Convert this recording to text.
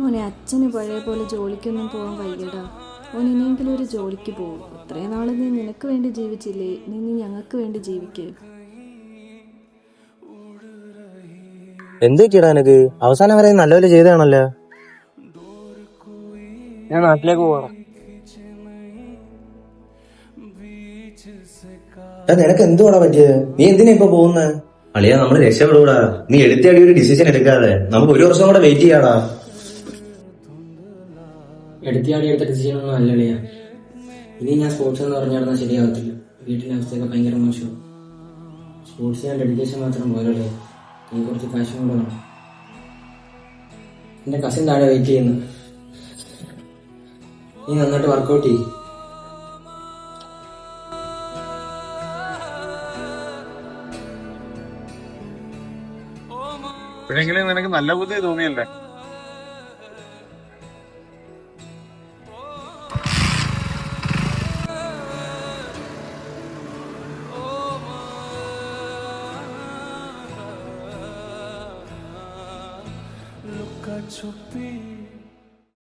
മോനെ, അച്ഛന് പഴയ പോലെ ജോലിക്കൊന്നും പോകാൻ വയ്യടാ. ഓൻ ഇനിയെങ്കിലും ഒരു ജോലിക്ക് പോകും. ഇത്രയും നാൾ നീ നിനക്ക് വേണ്ടി ജീവിച്ചില്ലേ, നീ ഞങ്ങൾക്ക് വേണ്ടി ജീവിക്കേ. എന്ത് പറ്റിയടാ നിനക്ക്? അവസാനം വരെ നല്ലപോലെ ചെയ്തതാണല്ലോ. ഞാൻ നാട്ടിലേക്ക് പോകണം. നിനക്ക് എന്തുവാടാ പറ്റിയത്? നീ എന്തിനാ ഇപ്പൊ പോകുന്നത്? അളിയാ, നമ്മള് രക്ഷപ്പെടൂടാ. നീ എടുത്തടി ഒരു ഡിസിഷൻ എടുക്കാതെ നമുക്ക് ഒരു വർഷം കൂടെ വെയിറ്റ് ചെയ്യാടാ. എടുത്തിയാടി എടുത്ത ഡിസിഷൻ ഒന്നും അല്ലളിയാ. ഇനി ഞാൻ സ്പോർട്സ് എന്ന് പറഞ്ഞാൽ ശരിയാവത്തില്ല. വീട്ടിലെ അവസ്ഥയൊക്കെ ഭയങ്കര മോശം. സ്പോർട്സ് ഞാൻ ഡെഡിക്കേഷൻ മാത്രം പോരല്ലേ, നീ കുറച്ച് ഫാഷൻ കൂടെ വേണം. എന്റെ കസിൻ താഴെ വെയിറ്റ് ചെയ്യുന്നു. നീ നന്നായിട്ട് വർക്കൗട്ട് ചെയ്യും. ഇപ്പോഴെങ്കിലും നിനക്ക് നല്ല ബുദ്ധി തോന്നിയല്ലേ? लुका छुपी